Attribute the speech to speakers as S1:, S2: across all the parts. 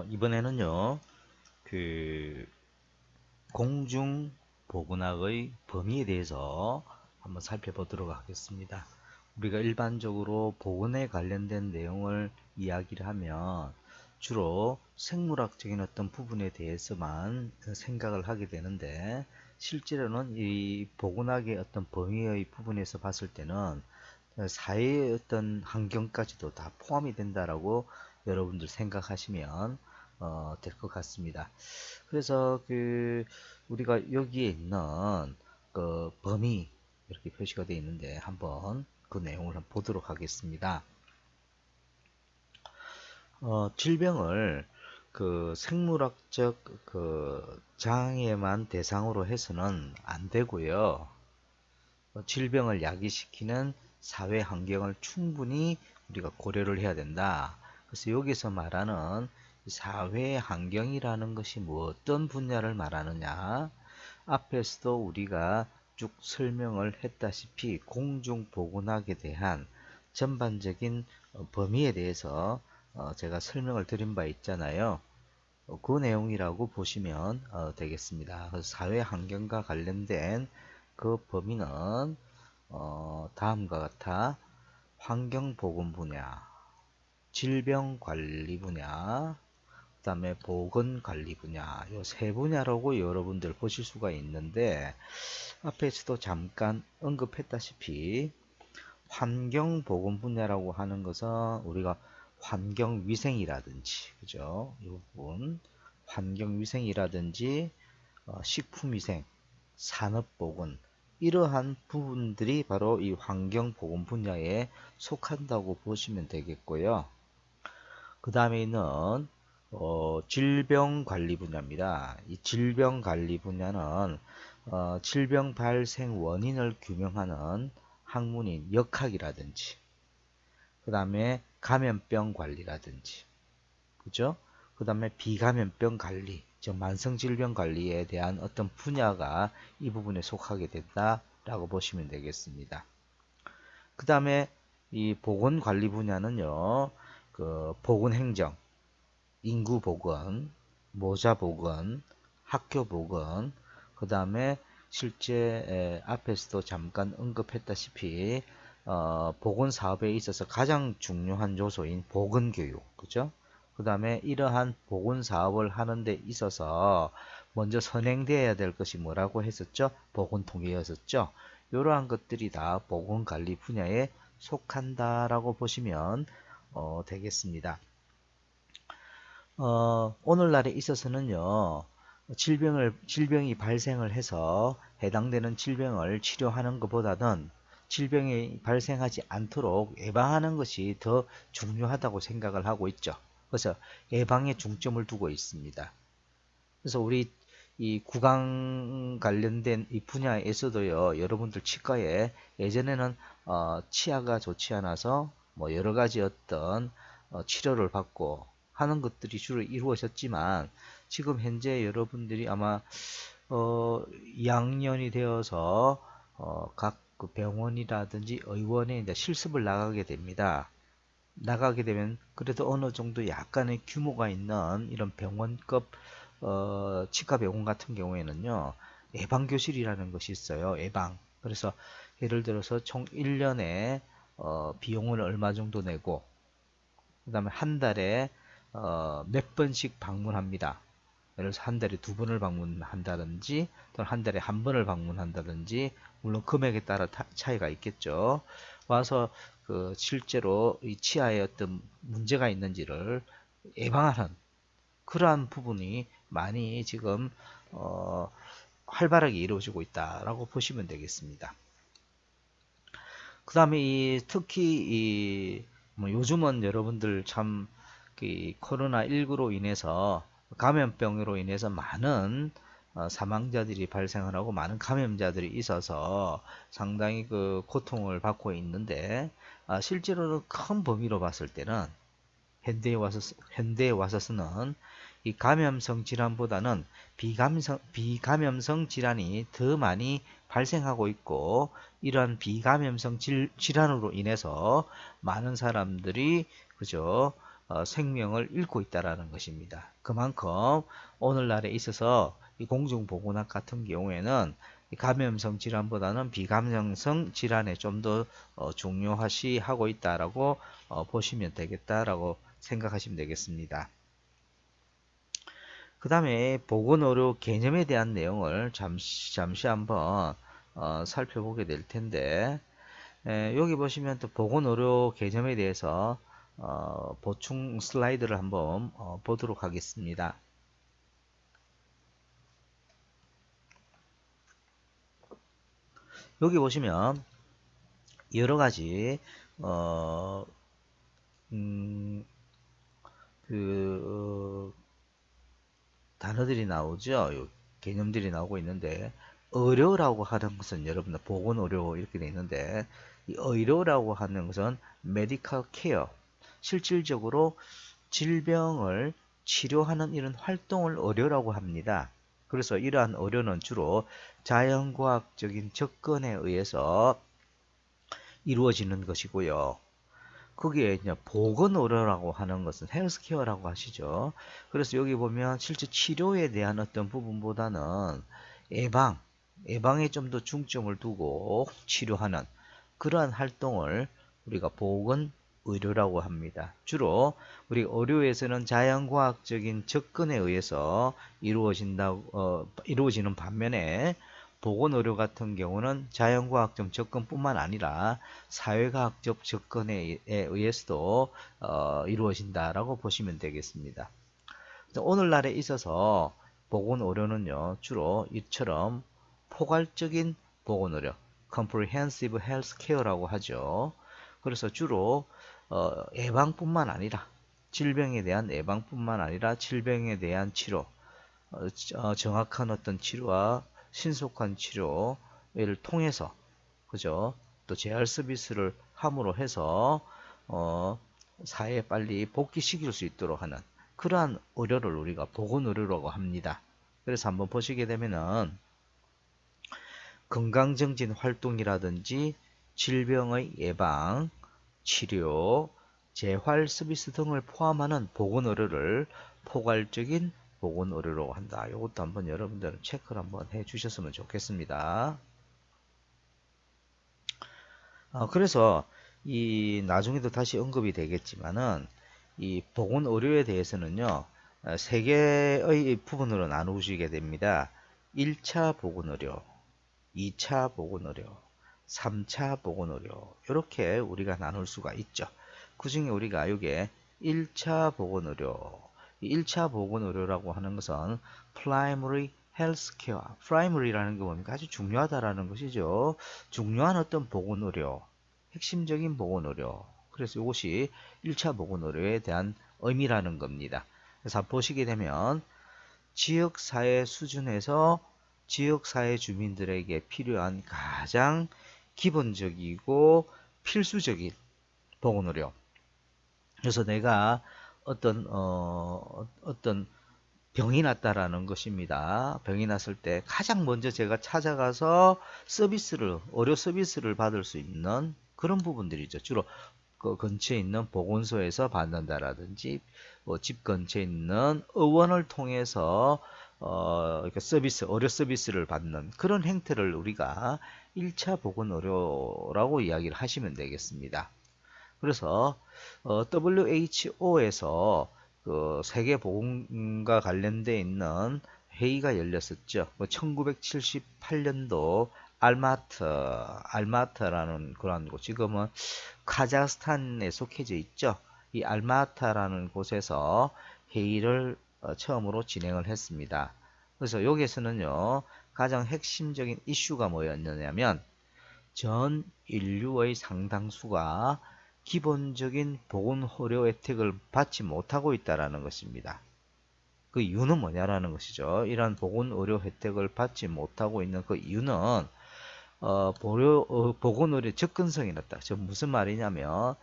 S1: 이번에는요, 그, 공중보건학의 범위에 대해서 한번 살펴보도록 하겠습니다. 우리가 일반적으로 보건에 관련된 내용을 이야기를 하면 주로 생물학적인 어떤 부분에 대해서만 생각을 하게 되는데, 실제로는 이 보건학의 어떤 범위의 부분에서 봤을 때는 사회의 어떤 환경까지도 다 포함이 된다라고 여러분들 생각하시면 될 것 같습니다. 그래서 우리가 여기에 있는 그 범위 이렇게 표시가 되어 있는데 한번 그 내용을 한번 보도록 하겠습니다. 질병을 그 생물학적 그 장애만 대상으로 해서는 안 되고요. 질병을 야기시키는 사회 환경을 충분히 우리가 고려를 해야 된다. 그래서 여기서 말하는 사회 환경이라는 것이 뭐 어떤 분야를 말하느냐? 앞에서도 우리가 쭉 설명을 했다시피 공중보건학에 대한 전반적인 범위에 대해서 제가 설명을 드린 바 있잖아요. 그 내용이라고 보시면 되겠습니다. 그래서 사회 환경과 관련된 그 범위는 다음과 같아 환경보건 분야, 질병관리 분야, 그 다음에 보건관리 분야, 이 세 분야라고 여러분들 보실 수가 있는데, 앞에서도 잠깐 언급했다시피 환경보건 분야라고 하는 것은 우리가 환경위생이라든지, 그죠? 이 부분 환경위생이라든지 식품위생, 산업보건, 이러한 부분들이 바로 이 환경보건 분야에 속한다고 보시면 되겠고요. 그 다음에 있는 질병관리 분야입니다. 이 질병관리 분야는 질병 발생 원인을 규명하는 학문인 역학이라든지, 그 다음에 감염병 관리라든지, 그죠? 그 다음에 비감염병 관리, 즉 만성질병 관리에 대한 어떤 분야가 이 부분에 속하게 된다라고 보시면 되겠습니다. 그 다음에 이 보건관리 분야는요, 그 보건행정, 인구보건, 모자보건, 학교보건, 그 다음에 실제 앞에서도 잠깐 언급했다시피 보건사업에 있어서 가장 중요한 요소인 보건교육, 그죠? 그 다음에 이러한 보건사업을 하는 데 있어서 먼저 선행되어야 될 것이 뭐라고 했었죠? 보건통계였었죠? 이러한 것들이 다 보건관리 분야에 속한다라고 보시면 되겠습니다. 오늘날에 있어서는요, 질병이 발생을 해서 해당되는 질병을 치료하는 것보다는 질병이 발생하지 않도록 예방하는 것이 더 중요하다고 생각을 하고 있죠. 그래서 예방에 중점을 두고 있습니다. 그래서 우리 이 구강 관련된 이 분야에서도요, 여러분들 치과에 예전에는 치아가 좋지 않아서 뭐 여러 가지 어떤 치료를 받고 하는 것들이 주로 이루어졌지만 지금 현재 여러분들이 아마 2학년이 되어서 각그 병원이라든지 의원에 이제 실습을 나가게 됩니다. 나가게 되면 그래도 어느 정도 약간의 규모가 있는 이런 병원급 치과 병원 같은 경우에는요, 예방교실이라는 것이 있어요. 예방. 그래서 예를 들어서 총 1년에 비용을 얼마 정도 내고, 그 다음에 한 달에 몇 번씩 방문합니다. 예를 들어서 한 달에 두 번을 방문한다든지, 또는 한 달에 한 번을 방문한다든지, 물론 금액에 따라 차이가 있겠죠. 와서 그 실제로 이 치아에 어떤 문제가 있는지를 예방하는 그러한 부분이 많이 지금 활발하게 이루어지고 있다라고 보시면 되겠습니다. 그 다음에 특히 뭐 요즘은 여러분들 참 코로나19로 인해서 감염병으로 인해서 많은 사망자들이 발생을 하고 많은 감염자들이 있어서 상당히 그 고통을 받고 있는데 실제로는 큰 범위로 봤을 때는 현대에 와서서는 이 감염성 질환보다는 비감염성 질환이 더 많이 발생하고 있고, 이러한 비감염성 질환으로 인해서 많은 사람들이 그죠 생명을 잃고 있다라는 것입니다. 그만큼 오늘날에 있어서 이 공중보건학 같은 경우에는 감염성 질환보다는 비감염성 질환에 좀 더 중요시 하고 있다라고 보시면 되겠다라고 생각하시면 되겠습니다. 그 다음에 보건의료 개념에 대한 내용을 잠시 한번 살펴보게 될 텐데, 여기 보시면 또 보건의료 개념에 대해서 보충 슬라이드를 한번 보도록 하겠습니다. 여기 보시면 여러 가지 단어들이 나오죠. 개념들이 나오고 있는데, 의료라고 하는 것은 여러분들 보건의료 이렇게 돼 있는데, 이 의료라고 하는 것은 메디컬 케어, 실질적으로 질병을 치료하는 이런 활동을 의료라고 합니다. 그래서 이러한 의료는 주로 자연과학적인 접근에 의해서 이루어지는 것이고요. 거기에 이제 보건의료라고 하는 것은 헬스케어라고 하시죠. 그래서 여기 보면 실제 치료에 대한 어떤 부분보다는 예방에 좀 더 중점을 두고 치료하는 그러한 활동을 우리가 보건의료라고 합니다. 주로 우리 의료에서는 자연과학적인 접근에 의해서 이루어지는 반면에 보건의료 같은 경우는 자연과학적 접근뿐만 아니라 사회과학적 접근에 의해서도 이루어진다라고 보시면 되겠습니다. 오늘날에 있어서 보건의료는요, 주로 이처럼 포괄적인 보건의료, Comprehensive Health Care라고 하죠. 그래서 주로 예방뿐만 아니라 질병에 대한 예방뿐만 아니라 질병에 대한 치료, 정확한 어떤 치료와 신속한 치료를 통해서 그죠? 또 재활 서비스를 함으로 해서 사회에 빨리 복귀시킬 수 있도록 하는 그러한 의료를 우리가 보건의료라고 합니다. 그래서 한번 보시게 되면은 건강증진 활동이라든지 질병의 예방, 치료, 재활 서비스 등을 포함하는 보건의료를 포괄적인 보건의료라고 한다. 이것도 한번 여러분들은 체크를 한번 해 주셨으면 좋겠습니다. 그래서 이 나중에도 다시 언급이 되겠지만은 이 보건의료에 대해서는요, 세 개의 부분으로 나누시게 됩니다. 1차 보건의료, 2차 보건의료, 3차 보건의료 이렇게 우리가 나눌 수가 있죠. 그 중에 우리가 이게 1차 보건의료, 1차 보건의료라고 하는 것은 primary healthcare, primary라는 게 뭡니까? 아주 중요하다라는 것이죠. 중요한 어떤 보건의료, 핵심적인 보건의료. 그래서 이것이 1차 보건의료에 대한 의미라는 겁니다. 그래서 보시게 되면 지역사회 수준에서 지역사회 주민들에게 필요한 가장 기본적이고 필수적인 보건의료. 그래서 내가 어떤 병이 났다라는 것입니다. 병이 났을 때 가장 먼저 제가 찾아가서 의료 서비스를 받을 수 있는 그런 부분들이죠. 주로 그 근처에 있는 보건소에서 받는다라든지 집 근처에 있는 의원을 통해서 이렇게 의료 서비스를 받는 그런 행태를 우리가 1차 보건의료라고 이야기를 하시면 되겠습니다. 그래서 WHO에서 그 세계보건과 관련돼 있는 회의가 열렸었죠. 1978년도 알마타라는 그런 곳, 지금은 카자흐스탄에 속해져 있죠. 이 알마타라는 곳에서 회의를 처음으로 진행을 했습니다. 그래서 여기에서는요, 가장 핵심적인 이슈가 뭐였느냐면 전 인류의 상당수가 기본적인 보건의료 혜택을 받지 못하고 있다는 것입니다. 그 이유는 뭐냐라는 것이죠. 이러한 보건의료 혜택을 받지 못하고 있는 그 이유는 보건의료 접근성이 낮다. 저 무슨 말이냐면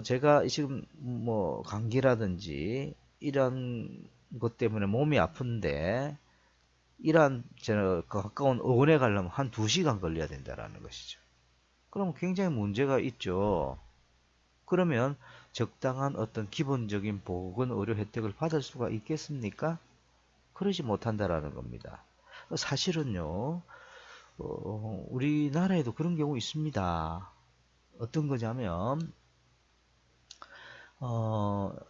S1: 제가 지금 뭐 감기라든지 이런 것 때문에 몸이 아픈데 이러한 가까운 의원에 가려면 한 2시간 걸려야 된다라는 것이죠. 그럼 굉장히 문제가 있죠. 그러면 적당한 어떤 기본적인 보건 의료 혜택을 받을 수가 있겠습니까? 그러지 못한다라는 겁니다. 사실은요, 우리나라에도 그런 경우 있습니다. 어떤 거냐면,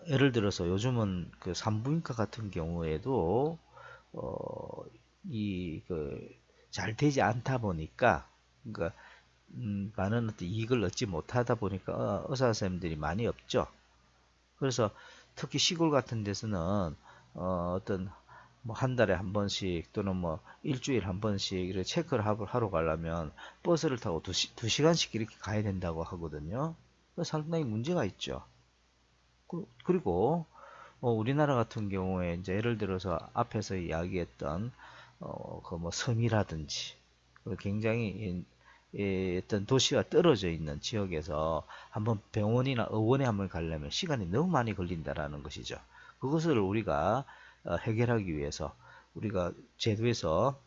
S1: 예를 들어서 요즘은 그 산부인과 같은 경우에도, 어, 잘 되지 않다 보니까, 그러니까, 많은 어떤 이익을 얻지 못하다 보니까 의사 선생님들이 많이 없죠. 그래서 특히 시골 같은 데서는 어떤 뭐 한 달에 한 번씩 또는 뭐 일주일에 한 번씩 이렇게 체크를 하러 가려면 버스를 타고 두 시간씩 이렇게 가야 된다고 하거든요. 상당히 문제가 있죠. 그리고 우리나라 같은 경우에 이제 예를 들어서 앞에서 이야기했던 그 뭐 섬이라든지 굉장히 어떤 도시와 떨어져 있는 지역에서 한번 병원이나 의원에 한번 가려면 시간이 너무 많이 걸린다라는 것이죠. 그것을 우리가 해결하기 위해서 우리가 제도에서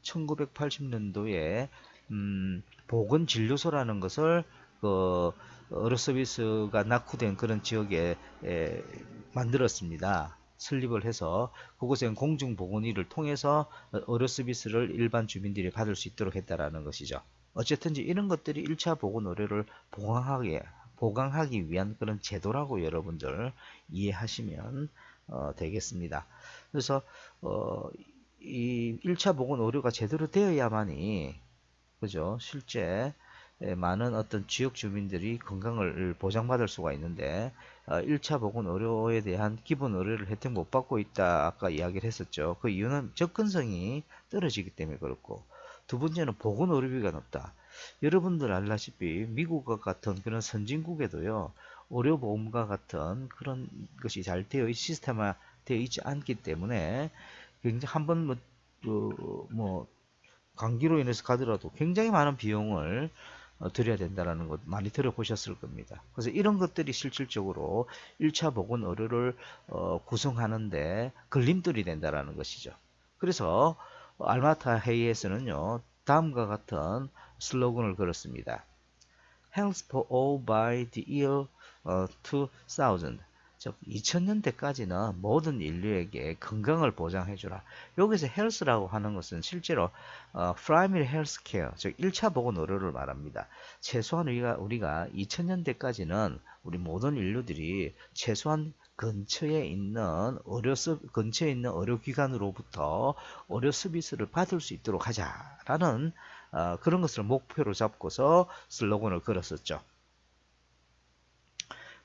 S1: 1980년도에 보건진료소라는 것을 그 의료 서비스가 낙후된 그런 지역에 만들었습니다. 설립을 해서 그곳엔 공중보건의를 통해서 의료 서비스를 일반 주민들이 받을 수 있도록 했다라는 것이죠. 어쨌든지 이런 것들이 1차 보건 의료를 보강하기 위한 그런 제도라고 여러분들 이해하시면 되겠습니다. 그래서 이 1차 보건 의료가 제대로 되어야만이 그죠? 실제 많은 어떤 지역 주민들이 건강을 보장받을 수가 있는데 1차 보건 의료에 대한 기본 의료를 혜택 못 받고 있다 아까 이야기를 했었죠. 그 이유는 접근성이 떨어지기 때문에 그렇고 두 번째는 보건 의료비가 높다. 여러분들 알다시피 미국과 같은 그런 선진국에도요. 의료보험과 같은 그런 것이 잘 시스템화 되어 있지 않기 때문에 굉장히 한번 뭐 감기로 인해서 가더라도 굉장히 많은 비용을 들여야 된다는 것 많이 들어보셨을 겁니다. 그래서 이런 것들이 실질적으로 1차 보건 의료를 구성하는데 걸림돌이 된다는 것이죠. 그래서 알마타 회의에서는요. 다음과 같은 슬로건을 걸었습니다. Health for all by the year 2000. 즉 2000년대까지는 모든 인류에게 건강을 보장해주라. 여기서 health라고 하는 것은 실제로 primary health care, 즉 1차 보건 의료를 말합니다. 최소한 우리가 2000년대까지는 우리 모든 인류들이 최소한 근처에 있는 의료기관으로부터 의료 서비스를 받을 수 있도록 하자라는 그런 것을 목표로 잡고서 슬로건을 걸었었죠.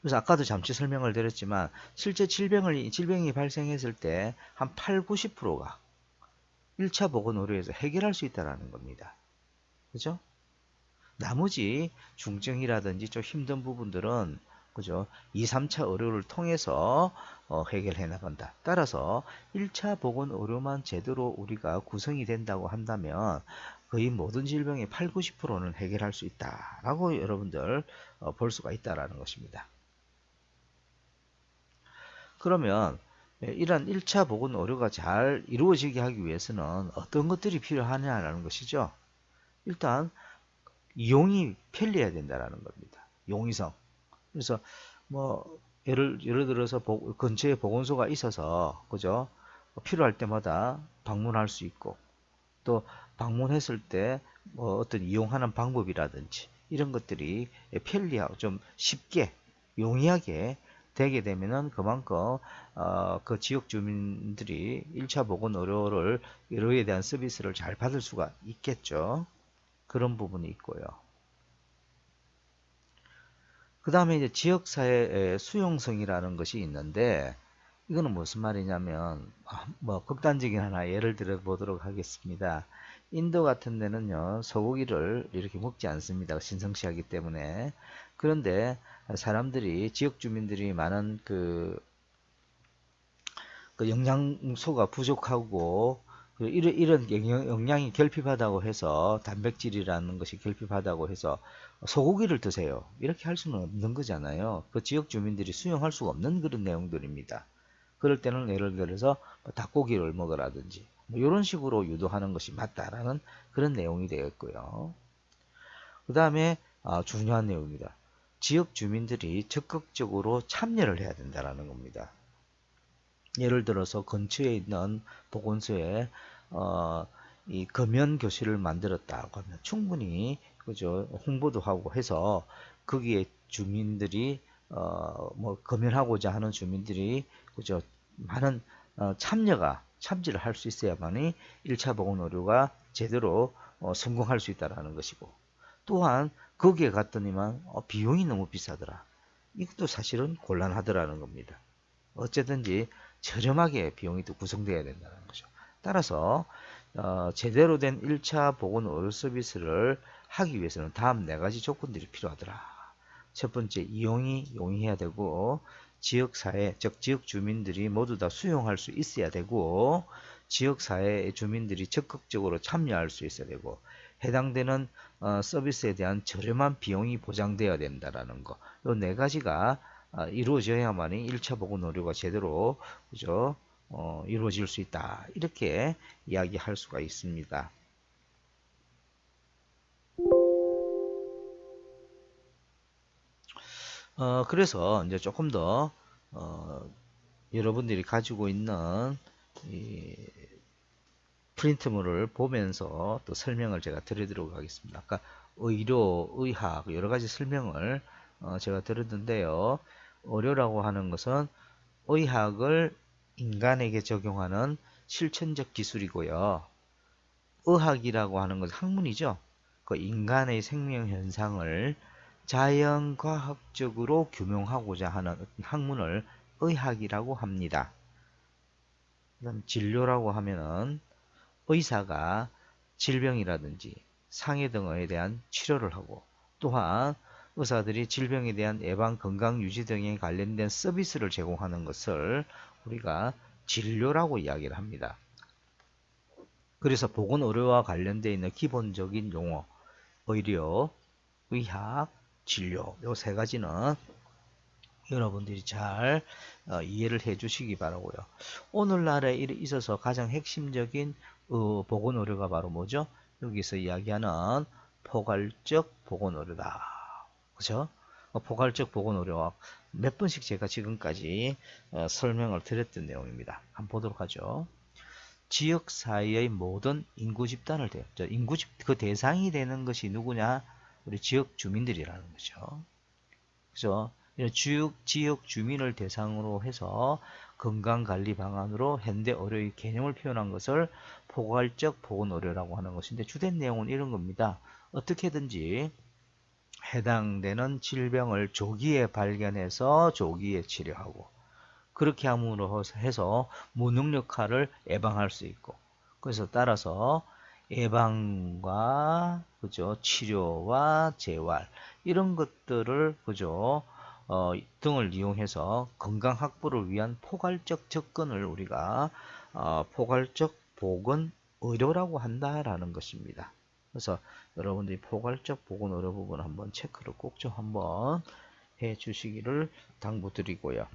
S1: 그래서 아까도 잠시 설명을 드렸지만 실제 질병이 발생했을 때 한 8, 90%가 1차 보건 의료에서 해결할 수 있다는 겁니다. 그죠? 나머지 중증이라든지 좀 힘든 부분들은 그죠? 2, 3차 의료를 통해서 해결해 나간다. 따라서 1차 보건 의료만 제대로 우리가 구성이 된다고 한다면 거의 모든 질병의 8, 90%는 해결할 수 있다라고 여러분들 볼 수가 있다라는 것입니다. 그러면 이런 1차 보건 의료가 잘 이루어지게 하기 위해서는 어떤 것들이 필요하냐라는 것이죠. 일단 이용이 편리해야 된다라는 겁니다. 용이성. 그래서 뭐 예를 들어서 근처에 보건소가 있어서 그죠? 필요할 때마다 방문할 수 있고 또 방문했을 때 뭐 어떤 이용하는 방법이라든지 이런 것들이 편리하고 좀 쉽게 용이하게 되게 되면은 그만큼 그 지역 주민들이 1차 보건 의료에 대한 서비스를 잘 받을 수가 있겠죠. 그런 부분이 있고요. 그 다음에 이제 지역사회 수용성이라는 것이 있는데 이거는 무슨 말이냐면 뭐 극단적인 하나 예를 들어 보도록 하겠습니다. 인도 같은 데는요 소고기를 이렇게 먹지 않습니다. 신성시하기 때문에. 그런데 사람들이 지역 주민들이 많은 그 영양소가 부족하고 이런 영양이 결핍하다고 해서 단백질이라는 것이 결핍하다고 해서 소고기를 드세요. 이렇게 할 수는 없는 거잖아요. 그 지역 주민들이 수용할 수가 없는 그런 내용들입니다. 그럴 때는 예를 들어서 닭고기를 먹으라든지 이런 식으로 유도하는 것이 맞다라는 그런 내용이 되겠고요. 그 다음에 중요한 내용입니다. 지역 주민들이 적극적으로 참여를 해야 된다는 겁니다. 예를 들어서 근처에 있는 보건소에 이 검연 교실을 만들었다고 하면 충분히 그죠, 홍보도 하고 해서 거기에 주민들이 뭐 검연하고자 하는 주민들이 그죠, 많은 참지를 할 수 있어야만이 1차 보건 의료가 제대로 성공할 수 있다라는 것이고, 또한 거기에 갔더니만 비용이 너무 비싸더라, 이것도 사실은 곤란하더라는 겁니다. 어쨌든지 저렴하게 비용이 또 구성되어야 된다는 거죠. 따라서 제대로 된 1차 보건 의료 서비스를 하기 위해서는 다음 네 가지 조건들이 필요하더라. 첫 번째, 이용이 용이해야 되고, 지역사회, 즉 지역 주민들이 모두 다 수용할 수 있어야 되고, 지역사회의 주민들이 적극적으로 참여할 수 있어야 되고, 해당되는 서비스에 대한 저렴한 비용이 보장되어야 된다는 거. 이 네 가지가 이루어져야만이 1차 보건 의료가 제대로 그죠? 이루어질 수 있다. 이렇게 이야기할 수가 있습니다. 그래서 이제 조금 더 여러분들이 가지고 있는 이 프린트물을 보면서 또 설명을 제가 드리도록 하겠습니다. 아까 의료, 의학 여러 가지 설명을 제가 들었는데요. 의료라고 하는 것은 의학을 인간에게 적용하는 실천적 기술이고요. 의학이라고 하는 것은 학문이죠. 그 인간의 생명 현상을 자연과학적으로 규명하고자 하는 학문을 의학이라고 합니다. 그다음 진료라고 하면은 의사가 질병이라든지 상해 등에 대한 치료를 하고, 또한 의사들이 질병에 대한 예방, 건강 유지 등에 관련된 서비스를 제공하는 것을 우리가 진료라고 이야기를 합니다. 그래서 보건의료와 관련되어 있는 기본적인 용어, 의료, 의학, 진료 이 세 가지는 여러분들이 잘 이해를 해 주시기 바라고요. 오늘날에 있어서 가장 핵심적인 보건의료가 바로 뭐죠? 여기서 이야기하는 포괄적 보건의료다. 그죠? 포괄적 보건의료학 몇 번씩 제가 지금까지 설명을 드렸던 내용입니다. 한번 보도록 하죠. 지역 사회의 모든 인구 집단을 그 대상이 되는 것이 누구냐? 우리 지역 주민들이라는 거죠. 그죠? 지역 주민을 대상으로 해서 건강관리 방안으로 현대 의료의 개념을 표현한 것을 포괄적 보건의료라고 하는 것인데, 주된 내용은 이런 겁니다. 어떻게든지 해당되는 질병을 조기에 발견해서 조기에 치료하고, 그렇게 함으로 해서 무능력화를 예방할 수 있고, 그래서 따라서 예방과 그죠, 치료와 재활 이런 것들을 그죠, 등을 이용해서 건강 확보를 위한 포괄적 접근을 우리가 포괄적 보건 의료라고 한다라는 것입니다. 그래서 여러분들이 포괄적 보건 의료 부분 한번 체크를 꼭 좀 한번 해 주시기를 당부드리고요.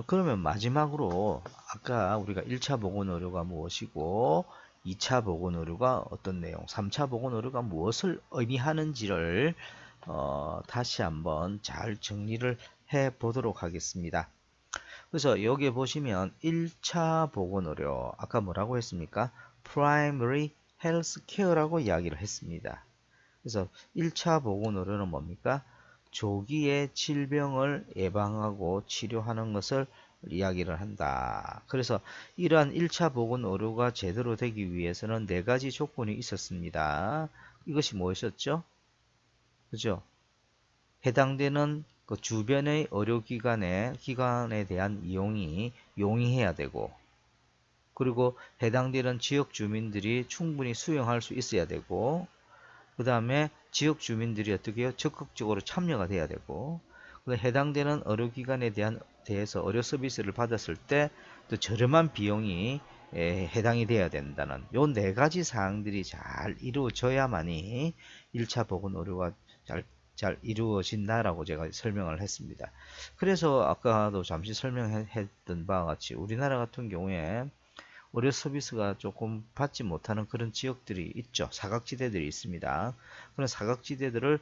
S1: 그러면 마지막으로 아까 우리가 1차 보건의료가 무엇이고 2차 보건의료가 어떤 내용, 3차 보건의료가 무엇을 의미하는지를 다시 한번 잘 정리를 해 보도록 하겠습니다. 그래서 여기 보시면 1차 보건의료 아까 뭐라고 했습니까? Primary Health Care라고 이야기를 했습니다. 그래서 1차 보건의료는 뭡니까? 조기에 질병을 예방하고 치료하는 것을 이야기를 한다. 그래서 이러한 1차 보건 의료가 제대로 되기 위해서는 네 가지 조건이 있었습니다. 이것이 무엇이었죠? 그죠? 해당되는 그 주변의 의료기관에 대한 이용이 용이해야 되고, 그리고 해당되는 지역 주민들이 충분히 수용할 수 있어야 되고, 그 다음에 지역 주민들이 어떻게 해요? 적극적으로 참여가 돼야 되고, 해당되는 의료기관에 대해서 의료 서비스를 받았을 때 또 저렴한 비용이 해당이 돼야 된다는 요 네 가지 사항들이 잘 이루어져야만이 1차 보건 의료가 잘 이루어진다라고 제가 설명을 했습니다. 그래서 아까도 잠시 설명했던 바와 같이 우리나라 같은 경우에 의료 서비스가 조금 받지 못하는 그런 지역들이 있죠. 사각지대들이 있습니다. 그런 사각지대들을